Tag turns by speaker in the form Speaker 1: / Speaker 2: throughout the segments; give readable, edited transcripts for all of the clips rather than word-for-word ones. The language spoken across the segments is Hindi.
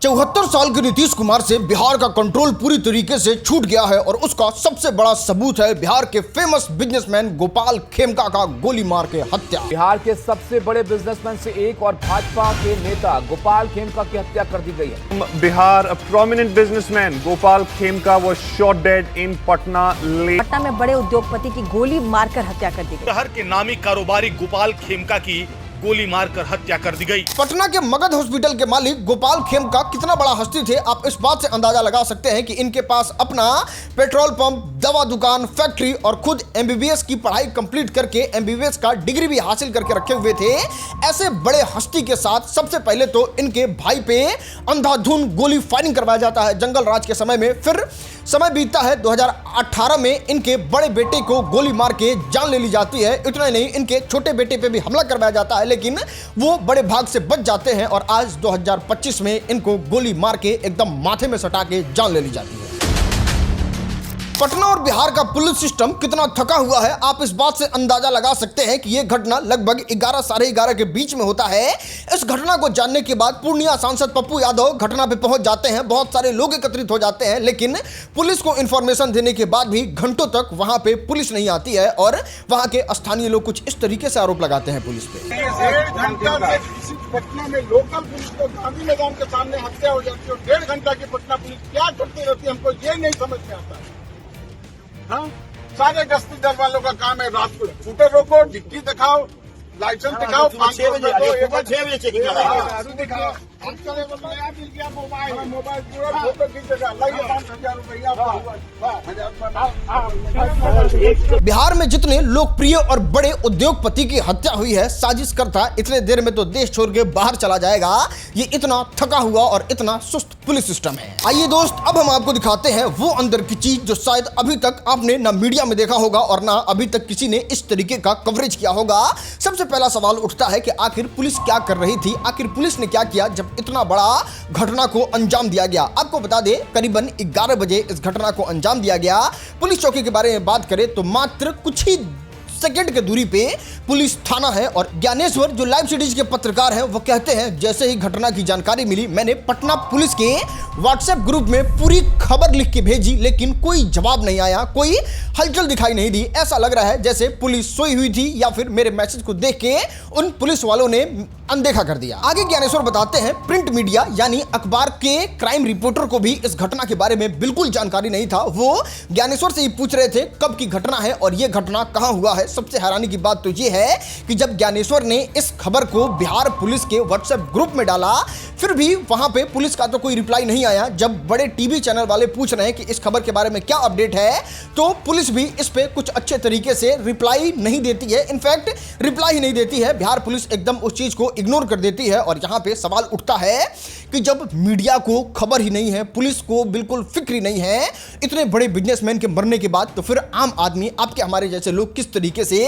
Speaker 1: 74 साल के नीतीश कुमार से बिहार का कंट्रोल पूरी तरीके से छूट गया है और उसका सबसे बड़ा सबूत है बिहार के फेमस बिजनेसमैन गोपाल खेमका का गोली मार के हत्या।
Speaker 2: बिहार के सबसे बड़े बिजनेसमैन से एक और भाजपा के नेता गोपाल खेमका की हत्या कर दी गई है।
Speaker 3: Bihar a prominent businessman Gopal Khemka was shot dead in Patna late.
Speaker 4: Patna में बड़े उद्योगपति की गोली मारकर हत्या कर दी गई।
Speaker 5: शहर के नामी कारोबारी गोपाल खेमका की गोली मारकर हत्या कर दी गई।
Speaker 1: पटना के मगध हॉस्पिटल के मालिक गोपाल खेमका कितना बड़ा हस्ती थे, आप इस बात से अंदाजा लगा सकते हैं कि इनके पास अपना पेट्रोल पंप, दवा दुकान, फैक्ट्री और खुद एमबीबीएस की पढ़ाई कंप्लीट करके एमबीबीएस का डिग्री भी हासिल करके रखे हुए थे। ऐसे बड़े हस्ती के साथ सबसे पहले तो इनके भाई पे अंधाधुंध गोली फायरिंग करवाया जाता है जंगल राज के समय में। फिर समय बीतता है 2018 में इनके बड़े बेटे को गोली मार के जान ले ली जाती है। इतना नहीं, इनके छोटे बेटे पे भी हमला करवाया जाता है, लेकिन वो बड़े भाग से बच जाते हैं और आज 2025 में इनको गोली मार के एकदम माथे में सटा के जान ले ली जाती है। पटना और बिहार का पुलिस सिस्टम कितना थका हुआ है, आप इस बात से अंदाजा लगा सकते हैं कि यह घटना लगभग 11 साढ़े 11 के बीच में होता है। इस घटना को जानने के बाद पूर्णिया सांसद पप्पू यादव घटना पे पहुंच जाते हैं। बहुत सारे लोग एकत्रित हो जाते हैं, लेकिन पुलिस को इंफॉर्मेशन देने के बाद भी घंटों तक वहां पे पुलिस नहीं आती है और वहां के स्थानीय लोग कुछ इस तरीके से आरोप लगाते हैं पुलिस पे।
Speaker 6: 1.5 घंटा से किसी पटना में लोकल पुलिस को गांधी मैदान के सामने हत्या हो जाती है और 1.5 घंटा की पटना पुलिस क्या करती रहती है, हमको ये नहीं समझ में आता है। हाँ, सारे गश्ती दल वालों का काम है रात को स्कूटर रोको, डिग्गी दिखाओ, लाइसेंस दिखाओ, 6 बजे चेकिंग दिखाओ।
Speaker 1: बिहार में जितने लोकप्रिय और बड़े उद्योगपति की हत्या हुई है, साजिशकर्ता इतने देर में तो देश छोड़ के बाहर चला जाएगा। ये इतना थका हुआ और इतना सुस्त पुलिस सिस्टम है। आइए दोस्त, अब हम आपको दिखाते हैं वो अंदर की चीज जो शायद अभी तक आपने ना मीडिया में देखा होगा और ना अभी तक किसी ने इस तरीके का कवरेज किया होगा। सबसे पहला सवाल उठता है कि आखिर पुलिस क्या कर रही थी, आखिर पुलिस ने क्या किया जब इतना बड़ा घटना को अंजाम दिया गया। आपको बता दें, करीबन 11 बजे इस घटना को अंजाम दिया गया। पुलिस चौकी के बारे में बात करें तो मात्र कुछ ही सेकंड के दूरी पे पुलिस थाना है और ज्ञानेश्वर जो लाइव सिटीज के पत्रकार हैं वो कहते हैं जैसे ही घटना की जानकारी मिली मैंने पटना पुलिस के व्हाट्सएप ग्रुप में पूरी खबर लिख के भेजी, लेकिन कोई जवाब नहीं आया, कोई हलचल दिखाई नहीं दी। ऐसा लग रहा है जैसे पुलिस सोई हुई थी या फिर मेरे मैसेज को देख के उन पुलिस वालों ने अनदेखा कर दिया। आगे ज्ञानेश्वर बताते हैं प्रिंट मीडिया यानी अखबार के क्राइम रिपोर्टर को भी इस घटना के बारे में बिल्कुल जानकारी नहीं था। वो ज्ञानेश्वर से ही पूछ रहे थे कब की घटना है और ये घटना कहां हुआ है। सबसे हैरानी की बात तो ये है कि जब ज्ञानेश्वर ने इस खबर को बिहार पुलिस के व्हाट्सएप ग्रुप में डाला, फिर भी वहां पे पुलिस का तो कोई रिप्लाई नहीं आया। जब बड़े टीवी चैनल वाले पूछ रहे हैं कि इस खबर के बारे में क्या अपडेट है, तो पुलिस भी इस पे कुछ अच्छे तरीके से रिप्लाई नहीं देती है। इनफैक्ट रिप्लाई ही नहीं देती है, बिहार पुलिस एकदम उस चीज को इग्नोर कर देती है। और यहां पे सवाल उठता है कि जब मीडिया को खबर ही नहीं है, पुलिस को बिल्कुल फिक्र ही नहीं है इतने बड़े बिजनेसमैन के मरने के बाद, तो फिर आम आदमी, आपके हमारे जैसे लोग किस तरीके से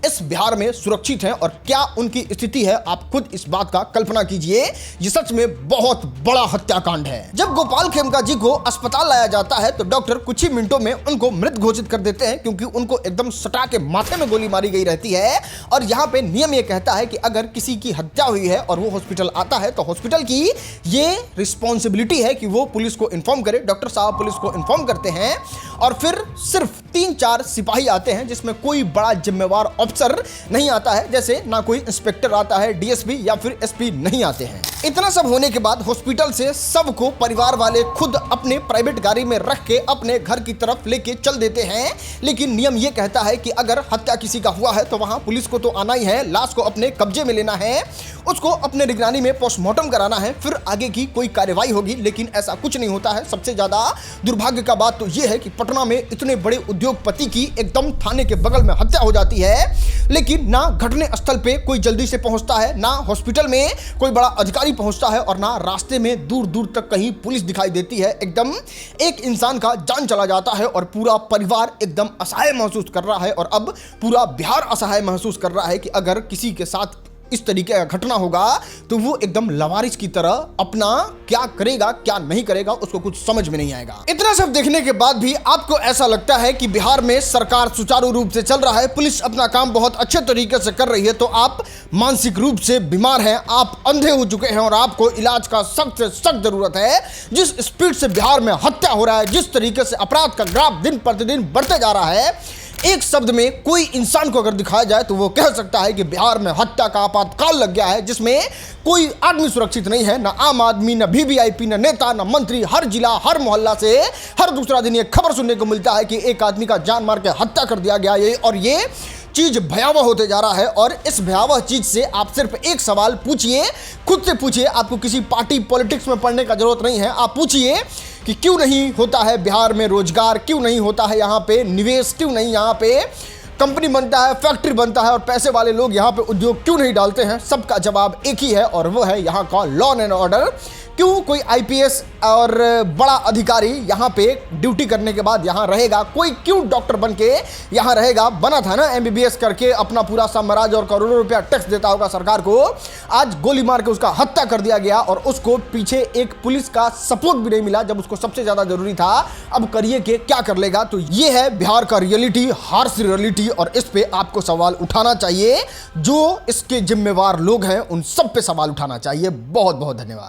Speaker 1: इस बिहार में सुरक्षित हैं और क्या उनकी स्थिति है, आप खुद इस बात का कल्पना कीजिए। ये सच में बहुत बड़ा हत्याकांड है। जब गोपाल खेमका जी को अस्पताल लाया जाता है तो डॉक्टर कुछ ही मिनटों में उनको मृत घोषित कर देते हैं, क्योंकि उनको एकदम सटा के माथे में गोली मारी गई रहती है। और यहाँ पे नियम ये कहता है कि अगर किसी की हत्या हुई है और वो हॉस्पिटल आता है तो हॉस्पिटल की ये रिस्पॉन्सिबिलिटी है कि वो पुलिस को इन्फॉर्म करे। डॉक्टर साहब पुलिस को इन्फॉर्म करते हैं और फिर सिर्फ 3-4 सिपाही आते हैं, जिसमें कोई बड़ा जिम्मेवार अफसर नहीं आता है, जैसे ना कोई इंस्पेक्टर आता है, डीएसपी या फिर एसपी नहीं आते हैं। इतना सब होने के बाद हॉस्पिटल से सबको परिवार वाले खुद अपने प्राइवेट गाड़ी में रख के अपने घर की तरफ लेके चल देते हैं। लेकिन नियम ये कहता है कि अगर हत्या किसी का हुआ है तो वहां पुलिस को तो आना ही है, लाश को अपने कब्जे में लेना है, उसको अपने निगरानी में पोस्टमार्टम कराना है, फिर आगे की कोई कार्रवाई होगी। लेकिन ऐसा कुछ नहीं होता है। सबसे ज्यादा दुर्भाग्य का बात तो यह है कि पटना में इतने बड़े उद्योगपति की एकदम थाने के बगल में हत्या हो जाती है, लेकिन ना घटना स्थल पे कोई जल्दी से पहुंचता है, ना हॉस्पिटल में कोई बड़ा अधिकारी पहुंचता है और ना रास्ते में दूर दूर तक कहीं पुलिस दिखाई देती है। एकदम एक इंसान का जान चला जाता है और पूरा परिवार एकदम असहाय महसूस कर रहा है। और अब पूरा बिहार असहाय महसूस कर रहा है कि अगर किसी के साथ इस तरीके का घटना होगा तो वो एकदम लवारिस की तरह अपना क्या करेगा क्या नहीं करेगा उसको कुछ समझ में नहीं आएगा। इतना सब देखने के बाद भी आपको ऐसा लगता है कि बिहार में सरकार सुचारू रूप से चल रहा है, पुलिस अपना काम बहुत अच्छे तरीके से कर रही है, तो आप मानसिक रूप से बीमार हैं, आप अंधे हो चुके हैं और आपको इलाज का सख्त से सख्त जरूरत है। जिस स्पीड से बिहार में हत्या हो रहा है, जिस तरीके से अपराध का ग्राफ दिन प्रतिदिन बढ़ते जा रहा है, एक शब्द में कोई इंसान को अगर दिखाया जाए तो वो कह सकता है कि बिहार में हत्या का आपातकाल लग गया है, जिसमें कोई आदमी सुरक्षित नहीं है, ना आम आदमी, ना वीवीआईपी, ना नेता, ना मंत्री। हर जिला हर मोहल्ला से हर दूसरा दिन ये खबर सुनने को मिलता है कि एक आदमी का जान मार के हत्या कर दिया गया। और ये चीज भयावह होते जा रहा है। और इस भयावह चीज से आप सिर्फ एक सवाल पूछिए, खुद से पूछिए, आपको किसी पार्टी पॉलिटिक्स में पढ़ने का जरूरत नहीं है। आप पूछिए कि क्यों नहीं होता है बिहार में रोजगार, क्यों नहीं होता है यहाँ पे निवेश, क्यों नहीं यहाँ पे कंपनी बनता है, फैक्ट्री बनता है और पैसे वाले लोग यहाँ पे उद्योग क्यों नहीं डालते हैं। सबका जवाब एक ही है और वो है यहाँ का लॉ एंड ऑर्डर। क्यों कोई आईपीएस और बड़ा अधिकारी यहाँ पे ड्यूटी करने के बाद यहाँ रहेगा, कोई क्यों डॉक्टर बन के यहाँ रहेगा। बना था ना एमबीबीएस करके अपना पूरा साम्राज्य और करोड़ों रुपया टैक्स देता होगा सरकार को, आज गोली मार के उसका हत्या कर दिया गया और उसको पीछे एक पुलिस का सपोर्ट भी नहीं मिला जब उसको सबसे ज्यादा जरूरी था। अब करिए कि क्या कर लेगा। तो ये है बिहार का रियलिटी, हार्श रियलिटी, और इस पे आपको सवाल उठाना चाहिए। जो इसके जिम्मेवार लोग हैं उन सब पे सवाल उठाना चाहिए। बहुत बहुत धन्यवाद।